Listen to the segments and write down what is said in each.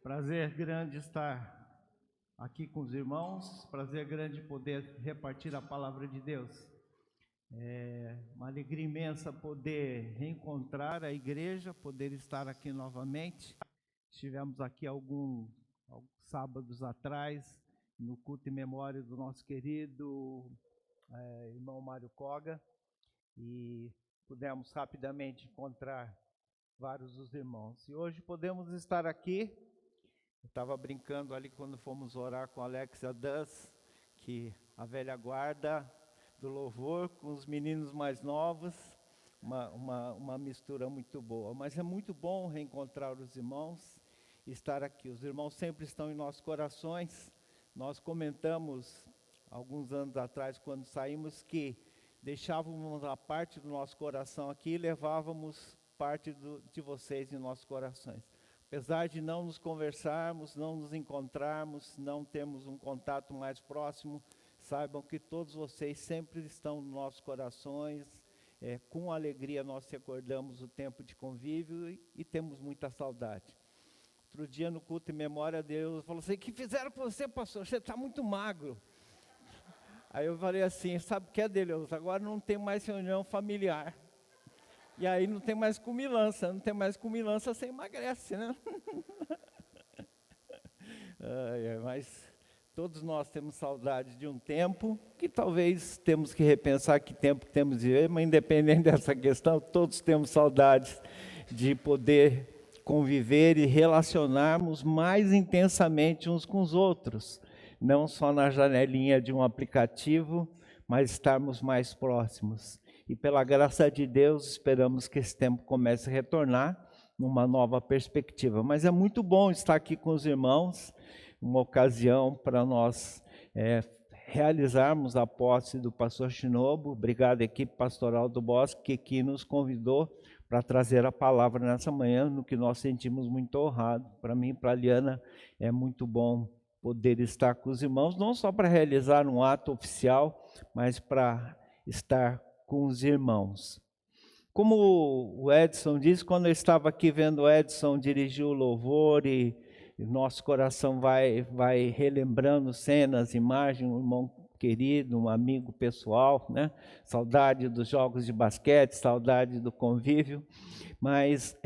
Prazer grande estar aqui com os irmãos, prazer grande poder repartir a palavra de Deus. É uma alegria imensa poder reencontrar a igreja, poder estar aqui novamente. Estivemos aqui alguns sábados atrás, no culto em memória do nosso querido irmão Mário Koga, e pudemos rapidamente encontrar vários dos irmãos. E hoje podemos estar aqui. Eu estava brincando ali quando fomos orar com a Alexia Duss, que a velha guarda do louvor com os meninos mais novos, uma mistura muito boa. Mas é muito bom reencontrar os irmãos e estar aqui. Os irmãos sempre estão em nossos corações. Nós comentamos alguns anos atrás, quando saímos, que deixávamos a parte do nosso coração aqui e levávamos parte de vocês em nossos corações. Apesar de não nos conversarmos, não nos encontrarmos, não termos um contato mais próximo, saibam que todos vocês sempre estão nos nossos corações. Com alegria nós recordamos o tempo de convívio e temos muita saudade. Outro dia no culto em memória, Deus falou assim: o que fizeram com você, pastor? Você está muito magro. Aí eu falei assim: sabe o que é, Deus? Agora não tem mais reunião familiar. E aí não tem mais comilança, você emagrece, né? Mas todos nós temos saudade de um tempo, que talvez temos que repensar que tempo que temos de viver, mas independente dessa questão, todos temos saudades de poder conviver e relacionarmos mais intensamente uns com os outros, não só na janelinha de um aplicativo, mas estarmos mais próximos. E pela graça de Deus, esperamos que esse tempo comece a retornar numa nova perspectiva. Mas é muito bom estar aqui com os irmãos, uma ocasião para nós realizarmos a posse do pastor Shinobu. Obrigado, equipe pastoral do Bosque, que nos convidou para trazer a palavra nessa manhã, no que nós sentimos muito honrado. Para mim e para a Liana é muito bom poder estar com os irmãos, não só para realizar um ato oficial, mas para estar com os irmãos. Como o Edson disse, quando eu estava aqui vendo o Edson dirigir o louvor e nosso coração vai relembrando cenas, imagens, um irmão querido, um amigo pessoal, né? Saudade dos jogos de basquete, saudade do convívio. Mas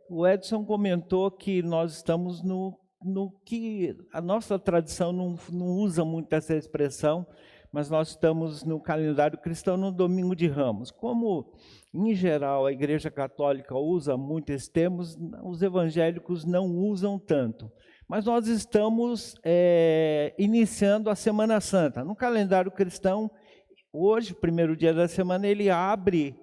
o Edson comentou que nós estamos no que a nossa tradição não usa muito essa expressão, mas nós estamos no calendário cristão no Domingo de Ramos. Como, em geral, a Igreja Católica usa muito esses termos, os evangélicos não usam tanto. Mas nós estamos iniciando a Semana Santa. No calendário cristão, hoje, o primeiro dia da semana, ele abre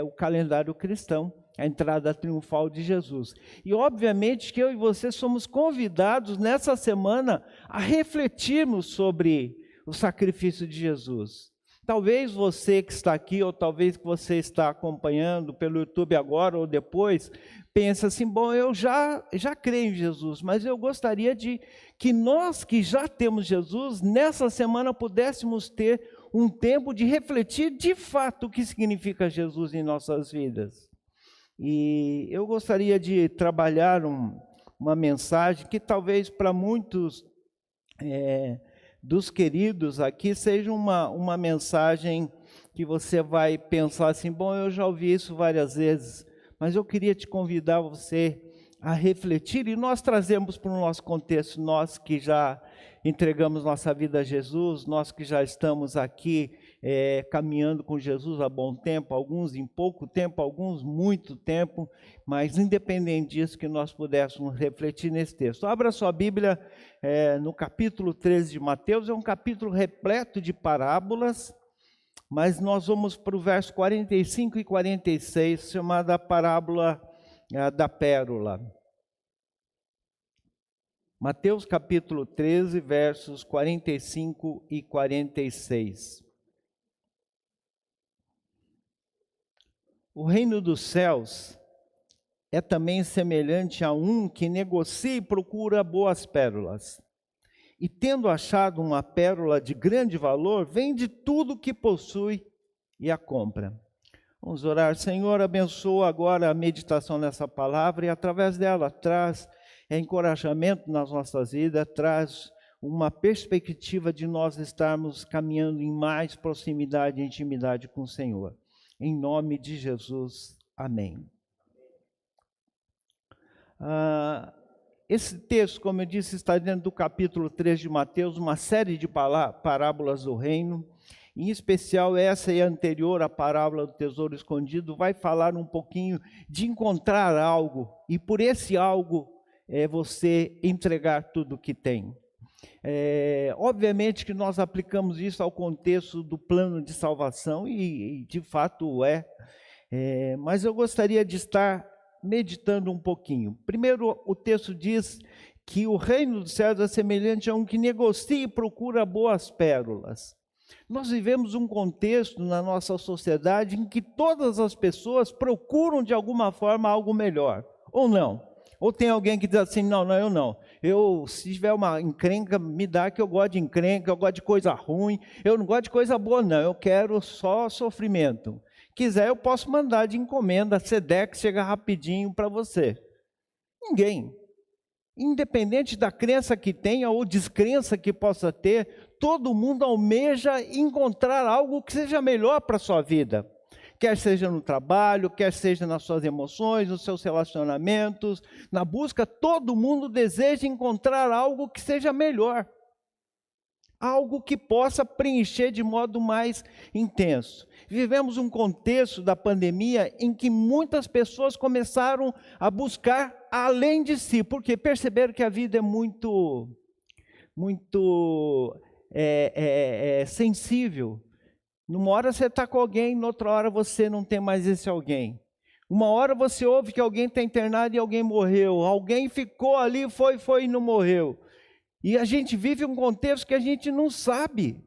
o calendário cristão, a entrada triunfal de Jesus. E, obviamente, que eu e você somos convidados, nessa semana, a refletirmos sobre o sacrifício de Jesus. Talvez você que está aqui, ou talvez que você está acompanhando pelo YouTube agora ou depois, pense assim: bom, eu já creio em Jesus, mas eu gostaria de que nós que já temos Jesus, nessa semana pudéssemos ter um tempo de refletir de fato o que significa Jesus em nossas vidas. E eu gostaria de trabalhar uma mensagem que talvez para muitos dos queridos aqui seja uma mensagem que você vai pensar assim: bom, eu já ouvi isso várias vezes, mas eu queria te convidar você a refletir, e nós trazemos para o nosso contexto, nós que já entregamos nossa vida a Jesus, nós que já estamos aqui caminhando com Jesus há bom tempo, alguns em pouco tempo, alguns muito tempo, mas independente disso, que nós pudéssemos refletir nesse texto. Abra sua Bíblia no capítulo 13 de Mateus. É um capítulo repleto de parábolas, mas nós vamos para o verso 45 e 46, chamada a parábola da pérola. Mateus capítulo 13, versos 45 e 46. O reino dos céus é também semelhante a um que negocia e procura boas pérolas. E tendo achado uma pérola de grande valor, vende tudo o que possui e a compra. Vamos orar. Senhor, abençoa agora a meditação nessa palavra e através dela traz é encorajamento nas nossas vidas, traz uma perspectiva de nós estarmos caminhando em mais proximidade e intimidade com o Senhor. Em nome de Jesus, amém. Esse texto, como eu disse, está dentro do capítulo 3 de Mateus, uma série de parábolas do reino. Em especial, essa e a anterior, a parábola do tesouro escondido, vai falar um pouquinho de encontrar algo, e por esse algo é você entregar tudo o que tem. Obviamente que nós aplicamos isso ao contexto do plano de salvação, e de fato mas eu gostaria de estar meditando um pouquinho. Primeiro, o texto diz que o reino dos céus é semelhante a um que negocia e procura boas pérolas. Nós vivemos um contexto na nossa sociedade em que todas as pessoas procuram de alguma forma algo melhor, ou não? Ou tem alguém que diz assim, não, eu não. Se tiver uma encrenca, me dá, que eu gosto de encrenca, eu gosto de coisa ruim, eu não gosto de coisa boa não, eu quero só sofrimento. Quiser, eu posso mandar de encomenda, Sedex chega rapidinho para você. Ninguém. Independente da crença que tenha ou descrença que possa ter, todo mundo almeja encontrar algo que seja melhor para a sua vida. Quer seja no trabalho, quer seja nas suas emoções, nos seus relacionamentos, na busca, todo mundo deseja encontrar algo que seja melhor. Algo que possa preencher de modo mais intenso. Vivemos um contexto da pandemia em que muitas pessoas começaram a buscar além de si, porque perceberam que a vida é muito sensível. Numa hora você está com alguém, noutra hora você não tem mais esse alguém. Uma hora você ouve que alguém está internado e alguém morreu. Alguém ficou ali, foi e não morreu. E a gente vive um contexto que a gente não sabe.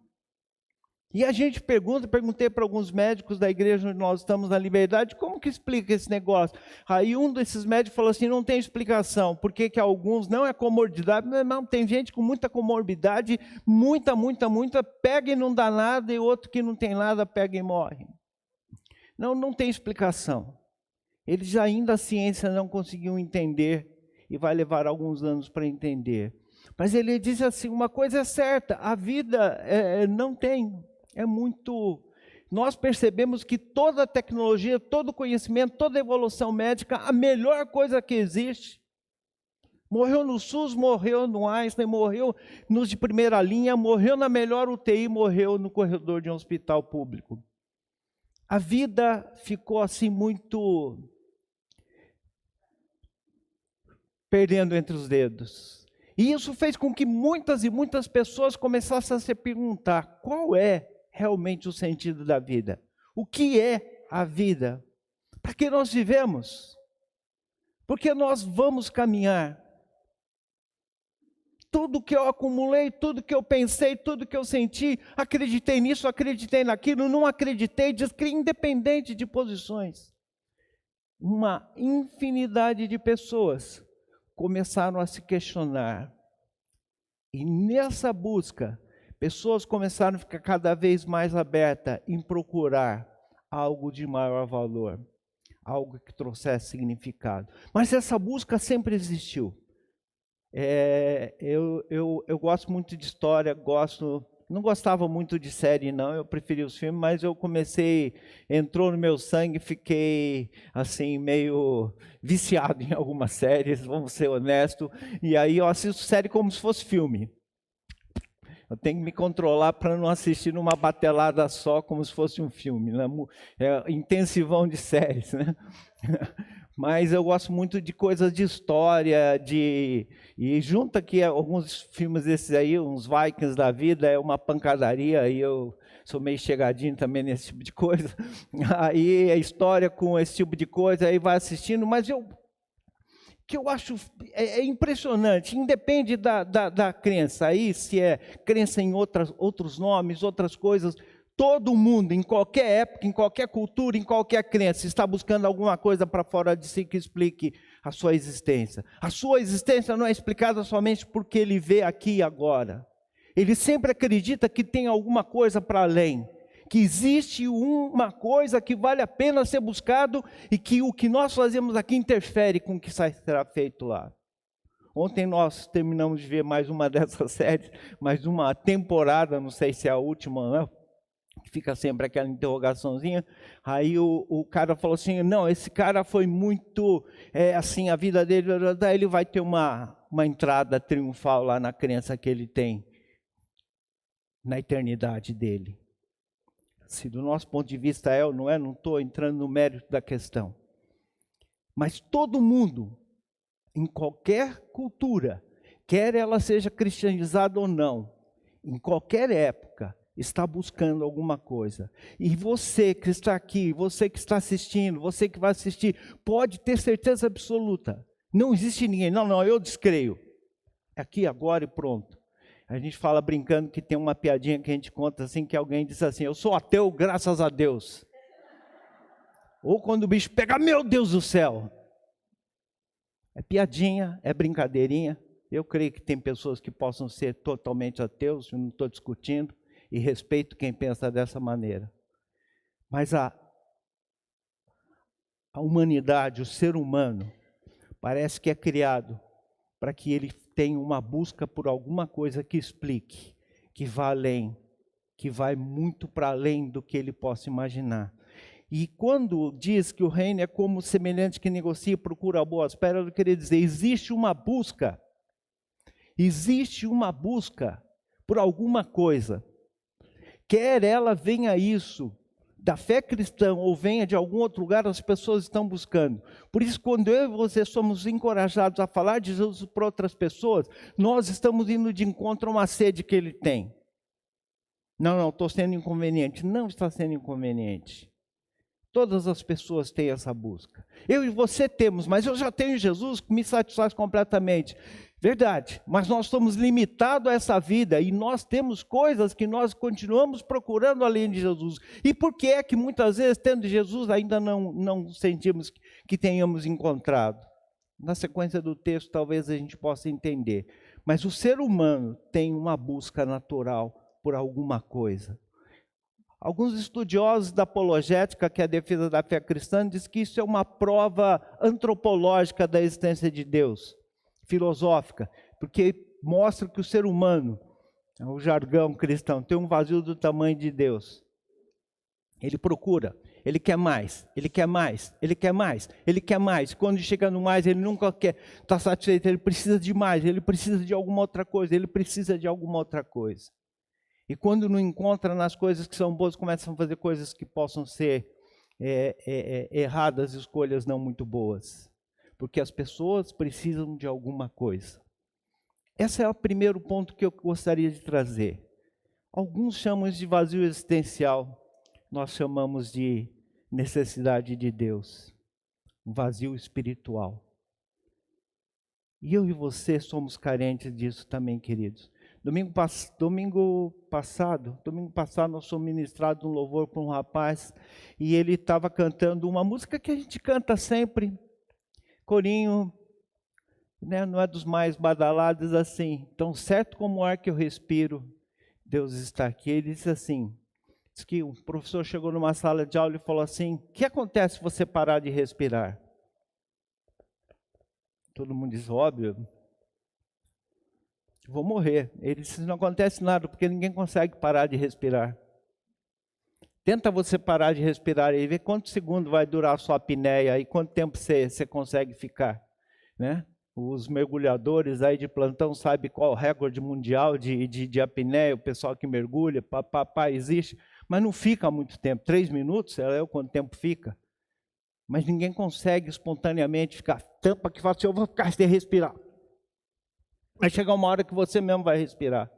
E a gente perguntei para alguns médicos da igreja onde nós estamos na Liberdade, como que explica esse negócio? Aí um desses médicos falou assim, não tem explicação, porque que alguns não é comorbidade, não, tem gente com muita comorbidade, muita, pega e não dá nada, e outro que não tem nada, pega e morre. Não tem explicação. Eles ainda a ciência não conseguiu entender, e vai levar alguns anos para entender. Mas ele diz assim, uma coisa é certa, a vida não tem, nós percebemos que toda a tecnologia, todo o conhecimento, toda a evolução médica, a melhor coisa que existe, morreu no SUS, morreu no Einstein, morreu nos de primeira linha, morreu na melhor UTI, morreu no corredor de um hospital público. A vida ficou assim muito perdendo entre os dedos. E isso fez com que muitas e muitas pessoas começassem a se perguntar, qual é realmente o sentido da vida? O que é a vida? Para que nós vivemos? Porque nós vamos caminhar. Tudo que eu acumulei, tudo que eu pensei, tudo que eu senti, acreditei nisso, acreditei naquilo, não acreditei, independente de posições. Uma infinidade de pessoas começaram a se questionar. E nessa busca, pessoas começaram a ficar cada vez mais abertas em procurar algo de maior valor, algo que trouxesse significado. Mas essa busca sempre existiu. Eu gosto muito de história, não gostava muito de série não, eu preferia os filmes, mas eu entrou no meu sangue, fiquei assim meio viciado em algumas séries, vamos ser honestos, e aí eu assisto série como se fosse filme. Eu tenho que me controlar para não assistir numa batelada só, como se fosse um filme, né? Intensivão de séries, né? Mas eu gosto muito de coisas de história, e junto aqui alguns filmes desses aí, uns Vikings da vida, é uma pancadaria, e eu sou meio chegadinho também nesse tipo de coisa. Aí a história com esse tipo de coisa, aí vai assistindo, mas que eu acho impressionante, independe da crença, aí se é crença em outros nomes, outras coisas, todo mundo, em qualquer época, em qualquer cultura, em qualquer crença, está buscando alguma coisa para fora de si que explique a sua existência. A sua existência não é explicada somente porque ele vê aqui e agora. Ele sempre acredita que tem alguma coisa para além, que existe uma coisa que vale a pena ser buscado e que o que nós fazemos aqui interfere com o que será feito lá. Ontem nós terminamos de ver mais uma dessas séries, mais uma temporada, não sei se é a última, né? Fica sempre aquela interrogaçãozinha. Aí o cara falou assim, não, esse cara foi muito, assim, a vida dele, ele vai ter uma entrada triunfal lá na crença que ele tem, na eternidade dele. Se do nosso ponto de vista é ou não é, não estou entrando no mérito da questão. Mas todo mundo, em qualquer cultura, quer ela seja cristianizada ou não, em qualquer época, está buscando alguma coisa. E você que está aqui, você que está assistindo, você que vai assistir, pode ter certeza absoluta. Não existe ninguém, não, eu descreio. Aqui, agora e pronto. A gente fala brincando que tem uma piadinha que a gente conta assim, que alguém diz assim, eu sou ateu graças a Deus. Ou quando o bicho pega, meu Deus do céu. É piadinha, é brincadeirinha. Eu creio que tem pessoas que possam ser totalmente ateus, eu não estou discutindo, e respeito quem pensa dessa maneira. Mas a humanidade, o ser humano, parece que é criado para que ele tenha uma busca por alguma coisa que explique, que vá além, que vai muito para além do que ele possa imaginar. E quando diz que o reino é como semelhante que negocia e procura a boa espera, eu queria dizer, existe uma busca por alguma coisa. Quer ela venha isso da fé cristã ou venha de algum outro lugar, as pessoas estão buscando. Por isso, quando eu e você somos encorajados a falar de Jesus para outras pessoas, nós estamos indo de encontro a uma sede que ele tem. Não, estou sendo inconveniente. Não está sendo inconveniente. Todas as pessoas têm essa busca. Eu e você temos, mas eu já tenho Jesus que me satisfaz completamente. Verdade, mas nós somos limitados a essa vida e nós temos coisas que nós continuamos procurando além de Jesus. E por que é que muitas vezes, tendo Jesus, ainda não sentimos que tenhamos encontrado? Na sequência do texto, talvez a gente possa entender. Mas o ser humano tem uma busca natural por alguma coisa. Alguns estudiosos da apologética, que é a defesa da fé cristã, dizem que isso é uma prova antropológica da existência de Deus, filosófica, porque mostra que o ser humano, o jargão cristão, tem um vazio do tamanho de Deus. Ele procura, ele quer mais, ele quer mais, ele quer mais, ele quer mais. Quando chega no mais, ele nunca quer estar satisfeito, ele precisa de mais, ele precisa de alguma outra coisa, ele precisa de alguma outra coisa. E quando não encontra nas coisas que são boas, começam a fazer coisas que possam ser erradas, escolhas não muito boas. Porque as pessoas precisam de alguma coisa. Esse é o primeiro ponto que eu gostaria de trazer. Alguns chamam isso de vazio existencial, nós chamamos de necessidade de Deus, um vazio espiritual. E eu e você somos carentes disso também, queridos. Domingo passado, nós fomos ministrados um louvor para um rapaz, e ele estava cantando uma música que a gente canta sempre, corinho, né, não é dos mais badalados assim, tão certo como o ar que eu respiro, Deus está aqui. Ele disse assim, diz que o professor chegou numa sala de aula e falou assim, o que acontece se você parar de respirar? Todo mundo diz, óbvio, vou morrer. Ele disse, não acontece nada, porque ninguém consegue parar de respirar. Tenta você parar de respirar e ver quantos segundos vai durar a sua apneia e quanto tempo você consegue ficar, né? Os mergulhadores aí de plantão sabem qual o recorde mundial de apneia, o pessoal que mergulha, existe, mas não fica muito tempo. 3 minutos, é o quanto tempo fica. Mas ninguém consegue espontaneamente ficar, tampa que fala assim, eu vou ficar sem respirar. Vai chegar uma hora que você mesmo vai respirar.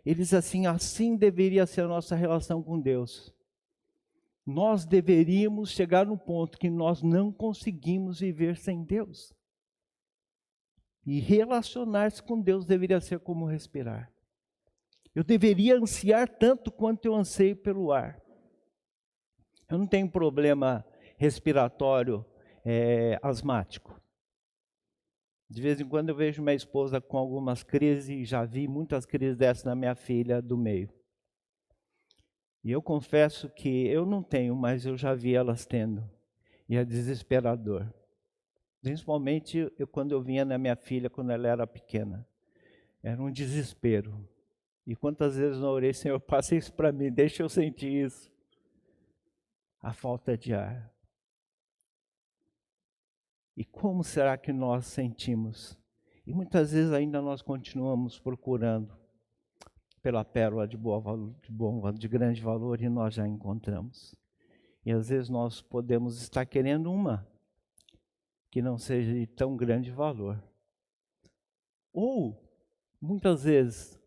Ele diz assim deveria ser a nossa relação com Deus. Nós deveríamos chegar no ponto que nós não conseguimos viver sem Deus. E relacionar-se com Deus deveria ser como respirar. Eu deveria ansiar tanto quanto eu anseio pelo ar. Eu não tenho problema respiratório asmático. De vez em quando eu vejo minha esposa com algumas crises, já vi muitas crises dessas na minha filha do meio. E eu confesso que eu não tenho, mas eu já vi elas tendo. E é desesperador. Principalmente quando eu vinha na minha filha, quando ela era pequena. Era um desespero. E quantas vezes eu orei, Senhor, passa isso para mim, deixa eu sentir isso. A falta de ar. E como será que nós sentimos? E muitas vezes ainda nós continuamos procurando pela pérola de grande valor e nós já encontramos. E às vezes nós podemos estar querendo uma que não seja de tão grande valor. Ou, muitas vezes,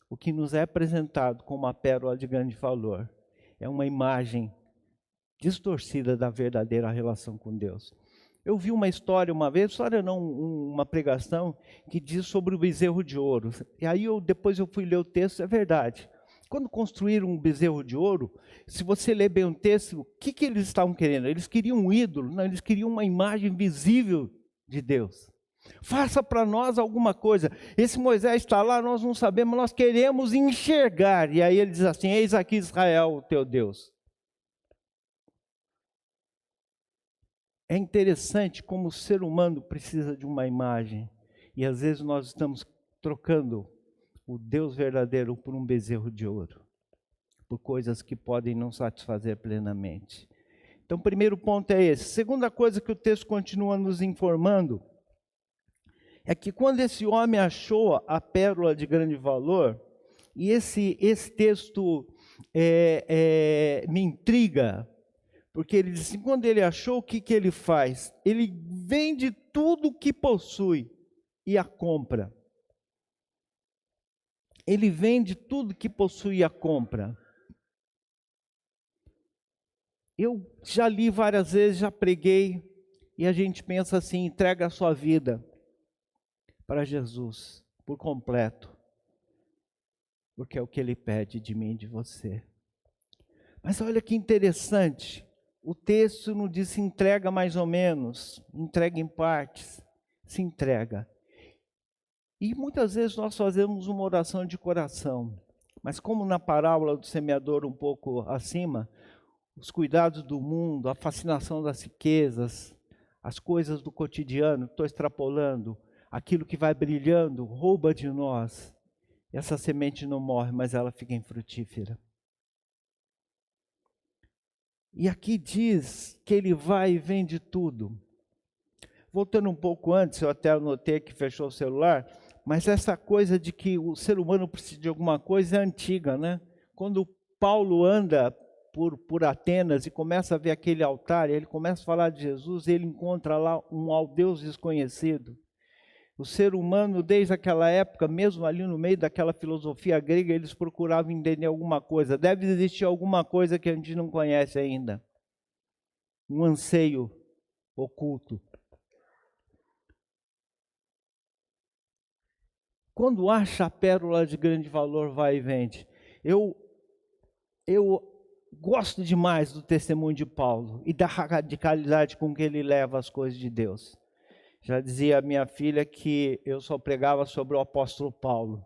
o que nos é apresentado como uma pérola de grande valor é uma imagem distorcida da verdadeira relação com Deus. Eu vi uma história uma vez, uma pregação, que diz sobre o bezerro de ouro. E aí depois eu fui ler o texto, é verdade. Quando construíram um bezerro de ouro, se você ler bem o texto, o que eles estavam querendo? Eles queriam um ídolo, não, eles queriam uma imagem visível de Deus. Faça para nós alguma coisa. Esse Moisés está lá, nós não sabemos, nós queremos enxergar. E aí ele diz assim, eis aqui Israel, o teu Deus. É interessante como o ser humano precisa de uma imagem. E às vezes nós estamos trocando o Deus verdadeiro por um bezerro de ouro. Por coisas que podem não satisfazer plenamente. Então, o primeiro ponto é esse. Segunda coisa que o texto continua nos informando é que quando esse homem achou a pérola de grande valor, e esse texto me intriga, porque ele diz assim, quando ele achou, o que ele faz? Ele vende tudo o que possui e a compra. Ele vende tudo que possui e a compra. Eu já li várias vezes, já preguei, e a gente pensa assim, entrega a sua vida para Jesus, por completo. Porque é o que Ele pede de mim e de você. Mas olha que interessante, o texto não diz se entrega mais ou menos, entrega em partes, se entrega. E muitas vezes nós fazemos uma oração de coração, mas como na parábola do semeador um pouco acima, os cuidados do mundo, a fascinação das riquezas, as coisas do cotidiano, estou extrapolando, aquilo que vai brilhando, rouba de nós. Essa semente não morre, mas ela fica infrutífera. E aqui diz que ele vai e vende tudo. Voltando um pouco antes, eu até anotei que fechou o celular, mas essa coisa de que o ser humano precisa de alguma coisa é antiga, né? Quando Paulo anda por Atenas e começa a ver aquele altar, ele começa a falar de Jesus, e ele encontra lá um Deus desconhecido. O ser humano, desde aquela época, mesmo ali no meio daquela filosofia grega, eles procuravam entender alguma coisa. Deve existir alguma coisa que a gente não conhece ainda. Um anseio oculto. Quando acha a pérola de grande valor, vai e vende. Eu gosto demais do testemunho de Paulo e da radicalidade com que ele leva as coisas de Deus. Já dizia a minha filha que eu só pregava sobre o apóstolo Paulo,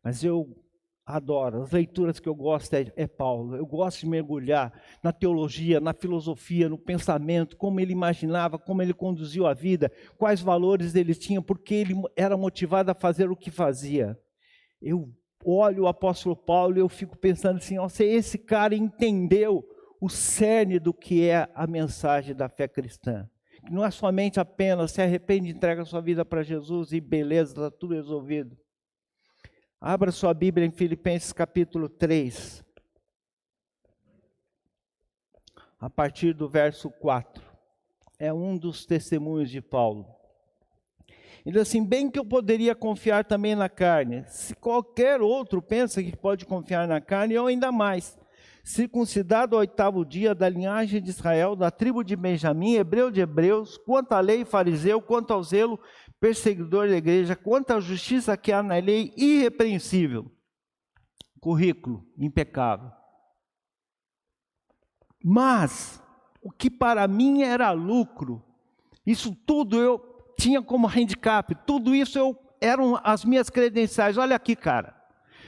mas eu adoro, as leituras que eu gosto é Paulo. Eu gosto de mergulhar na teologia, na filosofia, no pensamento, como ele imaginava, como ele conduziu a vida, quais valores ele tinha, porque ele era motivado a fazer o que fazia. Eu olho o apóstolo Paulo e eu fico pensando assim, se esse cara entendeu o cerne do que é a mensagem da fé cristã. Não é somente apenas se arrepende, entrega a sua vida para Jesus e beleza, está tudo resolvido. Abra sua Bíblia em Filipenses capítulo 3. A partir do verso 4. É um dos testemunhos de Paulo. Ele diz assim, bem que eu poderia confiar também na carne. Se qualquer outro pensa que pode confiar na carne, eu ainda mais. Circuncidado ao 8º dia, da linhagem de Israel, da tribo de Benjamim, hebreu de hebreus, quanto à lei, fariseu, quanto ao zelo, perseguidor da igreja, quanto à justiça que há na lei, irrepreensível. Currículo impecável. Mas, o que para mim era lucro, isso tudo eu tinha como handicap, tudo isso eram as minhas credenciais. Olha aqui, cara,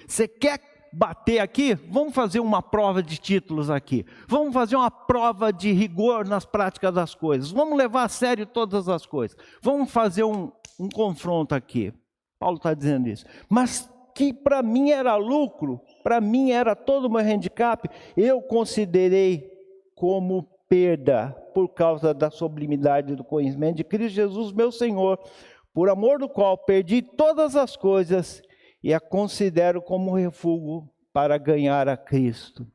você quer bater aqui? Vamos fazer uma prova de títulos aqui. Vamos fazer uma prova de rigor nas práticas das coisas. Vamos levar a sério todas as coisas. Vamos fazer um confronto aqui. Paulo está dizendo isso. Mas que para mim era lucro, para mim era todo o meu handicap, eu considerei como perda por causa da sublimidade do conhecimento de Cristo Jesus, meu Senhor, por amor do qual perdi todas as coisas e a considero como refúgio para ganhar a Cristo.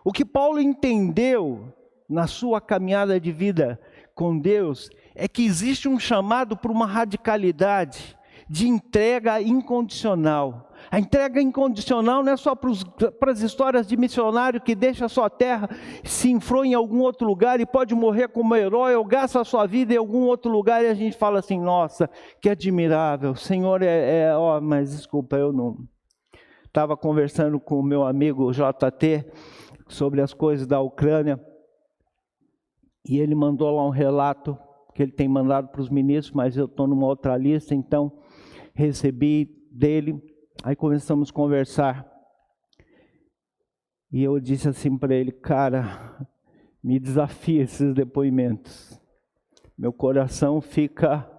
O que Paulo entendeu na sua caminhada de vida com Deus é que existe um chamado para uma radicalidade de entrega incondicional. A entrega incondicional não é só para as histórias de missionário que deixa a sua terra, se inflou em algum outro lugar e pode morrer como herói, ou gasta a sua vida em algum outro lugar e a gente fala assim, nossa, que admirável, o Senhor mas desculpa, eu não. Estava conversando com o meu amigo JT sobre as coisas da Ucrânia e ele mandou lá um relato que ele tem mandado para os ministros, mas eu estou numa outra lista, então recebi dele. Aí começamos a conversar, e eu disse assim para ele, cara, me desafia esses depoimentos, meu coração fica,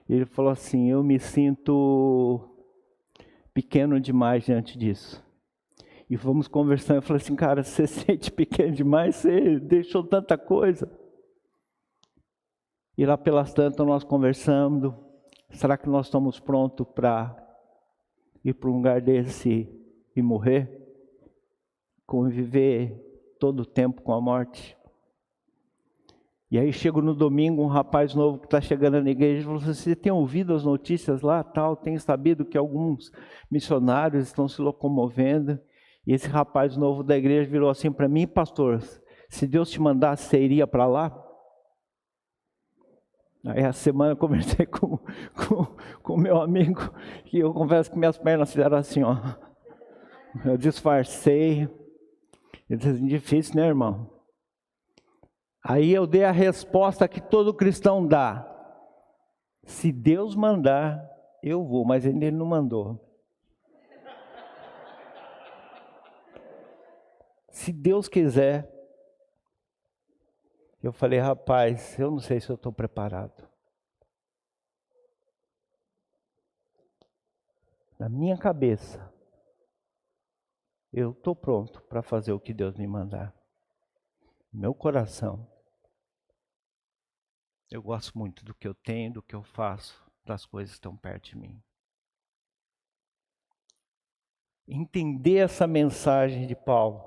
ele falou assim, eu me sinto pequeno demais diante disso. E fomos conversando, eu falei assim, cara, você se sente pequeno demais, você deixou tanta coisa. E lá pelas tantas nós conversando, será que nós estamos prontos para ir para um lugar desse e morrer? Conviver todo o tempo com a morte? E aí chego no domingo, um rapaz novo que está chegando na igreja, falou assim, você tem ouvido as notícias lá, tal, tem sabido que alguns missionários estão se locomovendo? E esse rapaz novo da igreja virou assim para mim, pastor, se Deus te mandasse, você iria para lá? Aí a semana eu conversei com o meu amigo, e eu confesso que minhas pernas fizeram assim, ó. Eu disfarcei. Ele disse assim, difícil, né, irmão? Aí eu dei a resposta que todo cristão dá. Se Deus mandar, eu vou, mas ele não mandou. Se Deus quiser. Eu falei, rapaz, eu não sei se eu estou preparado. Na minha cabeça, eu estou pronto para fazer o que Deus me mandar. Meu coração, eu gosto muito do que eu tenho, do que eu faço, das coisas que estão perto de mim. Entender essa mensagem de Paulo,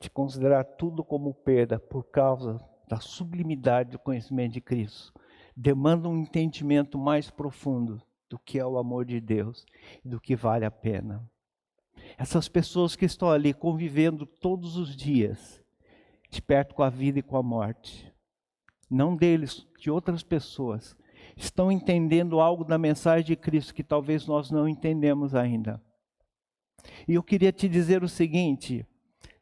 de considerar tudo como perda por causa da sublimidade do conhecimento de Cristo, demanda um entendimento mais profundo do que é o amor de Deus e do que vale a pena. Essas pessoas que estão ali convivendo todos os dias, de perto com a vida e com a morte, não deles, de outras pessoas, estão entendendo algo da mensagem de Cristo que talvez nós não entendemos ainda. E eu queria te dizer o seguinte,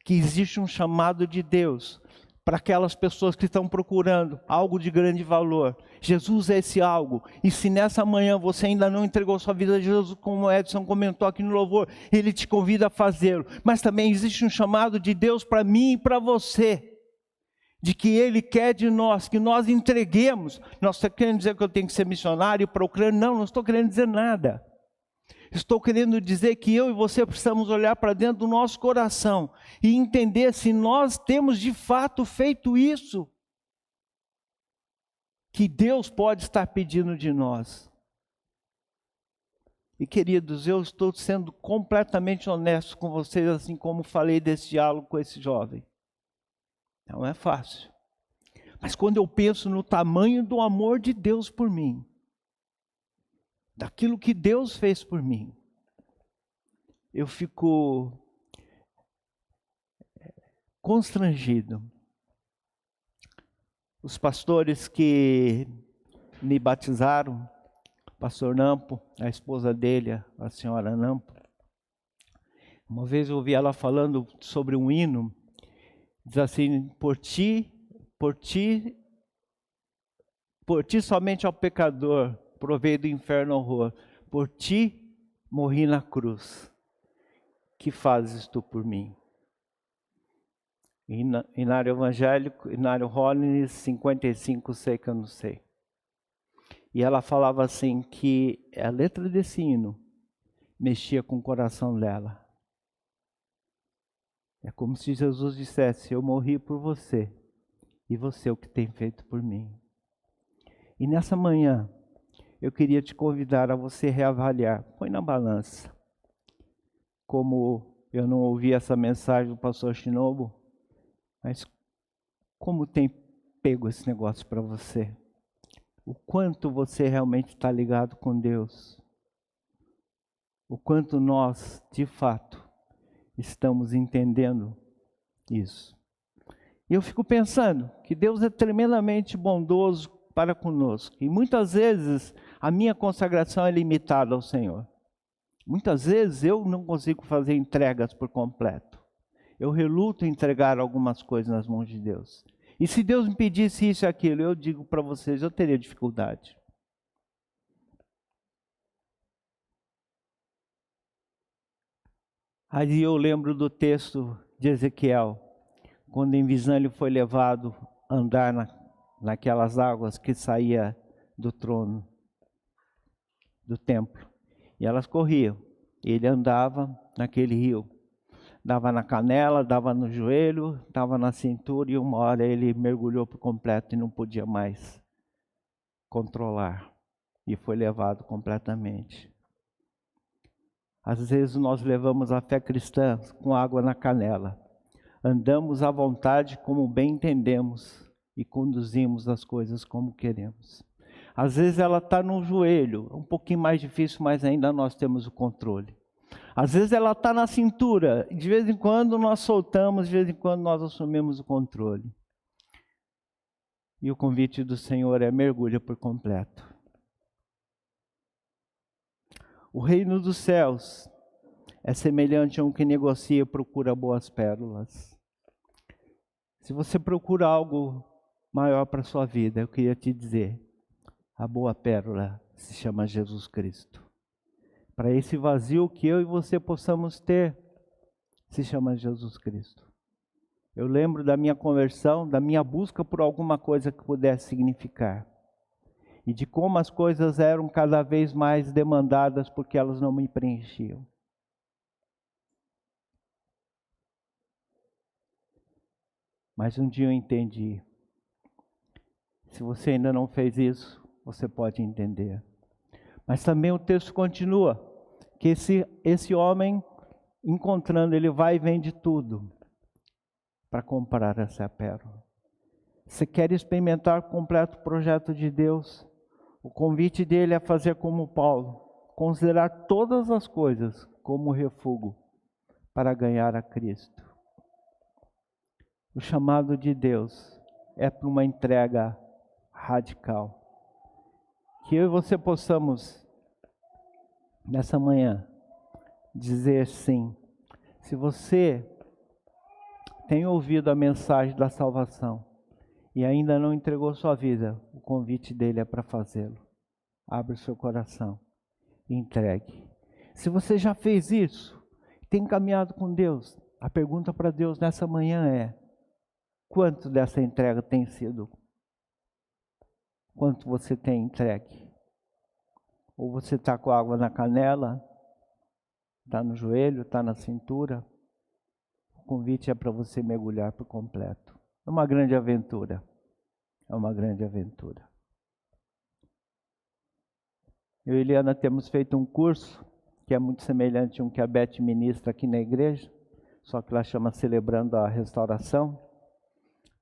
que existe um chamado de Deus para aquelas pessoas que estão procurando algo de grande valor. Jesus é esse algo. E se nessa manhã você ainda não entregou sua vida a Jesus, como o Edson comentou aqui no louvor, Ele te convida a fazê-lo. Mas também existe um chamado de Deus para mim e para você, de que Ele quer de nós, que nós entreguemos. Nós estamos querendo dizer que eu tenho que ser missionário para a Ucrânia? Não, não estou querendo dizer nada. Estou querendo dizer que eu e você precisamos olhar para dentro do nosso coração e entender se nós temos de fato feito isso que Deus pode estar pedindo de nós. E queridos, eu estou sendo completamente honesto com vocês, assim como falei desse diálogo com esse jovem. Não é fácil. Mas quando eu penso no tamanho do amor de Deus por mim, daquilo que Deus fez por mim, eu fico constrangido. Os pastores que me batizaram, o pastor Nampo, a esposa dele, a senhora Nampo, uma vez eu ouvi ela falando sobre um hino, diz assim, por ti somente ao pecador, provei do inferno horror, por ti morri na cruz. que fazes tu por mim? Inário evangélico, Inário Rollins, 55, sei que eu não sei. E ela falava assim que a letra desse hino mexia com o coração dela. É como se Jesus dissesse: eu morri por você, e você é o que tem feito por mim. E nessa manhã, eu queria te convidar a você reavaliar. Põe na balança. Como eu não ouvi essa mensagem do pastor Shinobu, mas como tem pego esse negócio para você? O quanto você realmente está ligado com Deus? O quanto nós, de fato, estamos entendendo isso? E eu fico pensando que Deus é tremendamente bondoso para conosco. E muitas vezes a minha consagração é limitada ao Senhor. Muitas vezes eu não consigo fazer entregas por completo. Eu reluto em entregar algumas coisas nas mãos de Deus. E se Deus me pedisse isso e aquilo, eu digo para vocês, eu teria dificuldade. Aí eu lembro do texto de Ezequiel, quando em visão ele foi levado a andar naquelas águas que saía do trono, do templo. E elas corriam. Ele andava naquele rio. Dava na canela, dava no joelho, dava na cintura, e uma hora ele mergulhou por completo e não podia mais controlar. E foi levado completamente. Às vezes nós levamos a fé cristã com água na canela. Andamos à vontade como bem entendemos e conduzimos as coisas como queremos. Às vezes ela está no joelho, um pouquinho mais difícil, mas ainda nós temos o controle. Às vezes ela está na cintura, de vez em quando nós soltamos, de vez em quando nós assumimos o controle. E o convite do Senhor é: mergulha por completo. O reino dos céus é semelhante a um que negocia e procura boas pérolas. Se você procura algo maior para a sua vida, eu queria te dizer, a boa pérola se chama Jesus Cristo. Para esse vazio que eu e você possamos ter, se chama Jesus Cristo. Eu lembro da minha conversão, da minha busca por alguma coisa que pudesse significar. E de como as coisas eram cada vez mais demandadas porque elas não me preenchiam. Mas um dia eu entendi. Se você ainda não fez isso, você pode entender. Mas também o texto continua, que esse homem, encontrando, ele vai e vende tudo para comprar essa pérola. Você quer experimentar o completo projeto de Deus? O convite dele é fazer como Paulo, considerar todas as coisas como refúgio para ganhar a Cristo. O chamado de Deus é para uma entrega radical. Que eu e você possamos, nessa manhã, dizer sim. Se você tem ouvido a mensagem da salvação e ainda não entregou sua vida, o convite dele é para fazê-lo. Abre o seu coração e entregue. Se você já fez isso, tem caminhado com Deus, a pergunta para Deus nessa manhã é: quanto dessa entrega tem sido? Quanto você tem entregue? Ou você está com água na canela, está no joelho, está na cintura? O convite é para você mergulhar por completo. É uma grande aventura. É uma grande aventura. Eu e Eliana temos feito um curso que é muito semelhante a um que a Beth ministra aqui na igreja, só que ela chama Celebrando a Restauração.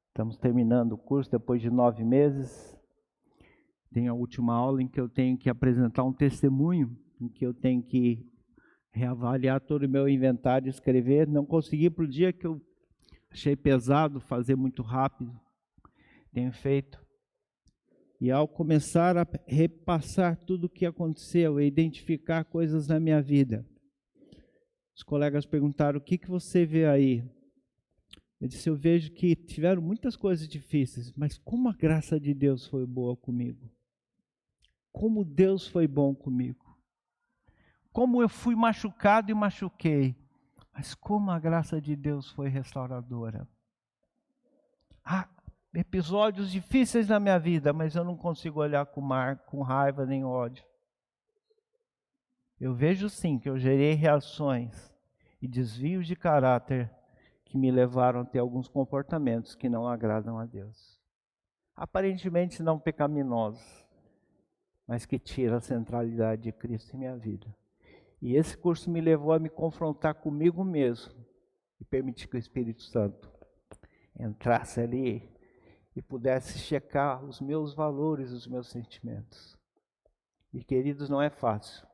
Estamos terminando o curso depois de 9 meses. Tem a última aula em que eu tenho que apresentar um testemunho, em que eu tenho que reavaliar todo o meu inventário, escrever. Não consegui para o dia que eu achei pesado fazer muito rápido. Tenho feito. E ao começar a repassar tudo o que aconteceu e identificar coisas na minha vida, os colegas perguntaram: o que você vê aí? Eu disse: eu vejo que tiveram muitas coisas difíceis, mas como a graça de Deus foi boa comigo. Como Deus foi bom comigo. Como eu fui machucado e machuquei, Mas como a graça de Deus foi restauradora. Há episódios difíceis na minha vida, mas eu não consigo olhar com raiva nem ódio. Eu vejo sim que eu gerei reações e desvios de caráter que me levaram a ter alguns comportamentos que não agradam a Deus. Aparentemente não pecaminosos, mas que tiram a centralidade de Cristo em minha vida. E esse curso me levou a me confrontar comigo mesmo e permitir que o Espírito Santo entrasse ali e pudesse checar os meus valores, os meus sentimentos. E queridos, não é fácil.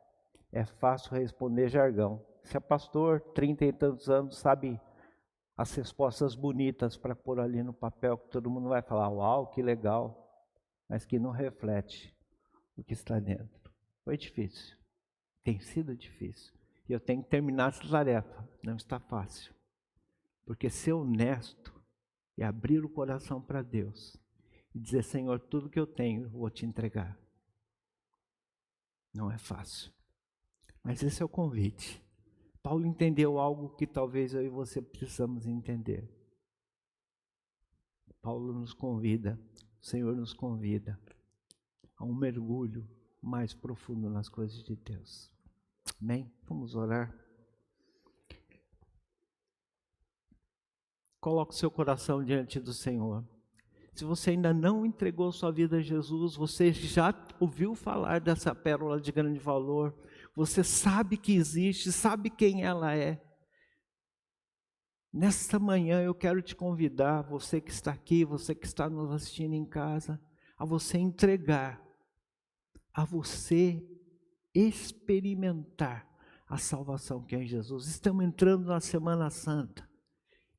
É fácil responder jargão. Se é pastor, 30 e tantos anos, sabe as respostas bonitas para pôr ali no papel, que todo mundo vai falar, uau, que legal, mas que não reflete o que está dentro. Foi difícil. Tem sido difícil. E eu tenho que terminar essa tarefa. Não está fácil. Porque ser honesto e abrir o coração para Deus e dizer, Senhor, tudo que eu tenho, eu vou te entregar. Não é fácil. Mas esse é o convite. Paulo entendeu algo que talvez eu e você precisamos entender. Paulo nos convida, o Senhor nos convida a um mergulho mais profundo nas coisas de Deus. Amém? Vamos orar. Coloque o seu coração diante do Senhor. Se você ainda não entregou sua vida a Jesus, você já ouviu falar dessa pérola de grande valor, você sabe que existe, sabe quem ela é. Nesta manhã eu quero te convidar, você que está aqui, você que está nos assistindo em casa, a você entregar, a você experimentar a salvação que é em Jesus. Estamos entrando na Semana Santa.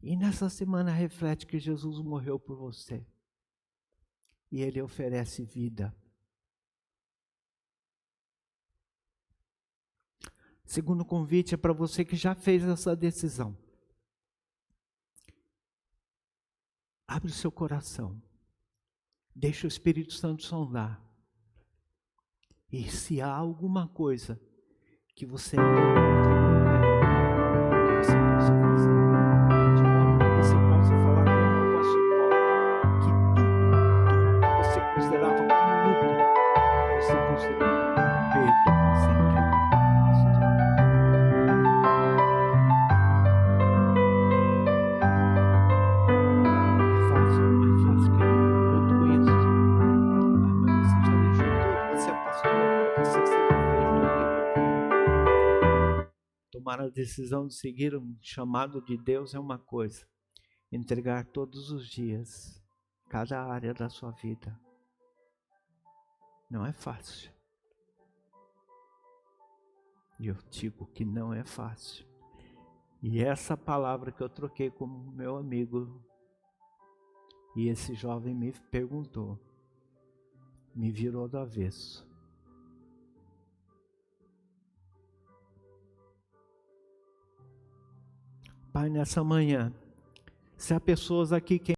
E nessa semana reflete que Jesus morreu por você. E Ele oferece vida. Segundo convite é para você que já fez essa decisão. Abre o seu coração. Deixa o Espírito Santo sondar. E se há alguma coisa que você ainda não que você possa fazer, de modo que você possa falar como o apóstolo Paulo, que tudo que você considerava como lucro, você considerou como perda, você entregou para Cristo. É fácil, não é fácil, querido. Eu conheço. Mas você já deixou tudo, você é pastor, você seja feito. Tomar a decisão de seguir um chamado de Deus é uma coisa. Entregar todos os dias, cada área da sua vida. Não é fácil. E eu digo que não é fácil. E essa palavra que eu troquei com meu amigo, e esse jovem me perguntou, me virou do avesso. Pai, nessa manhã, se há pessoas aqui que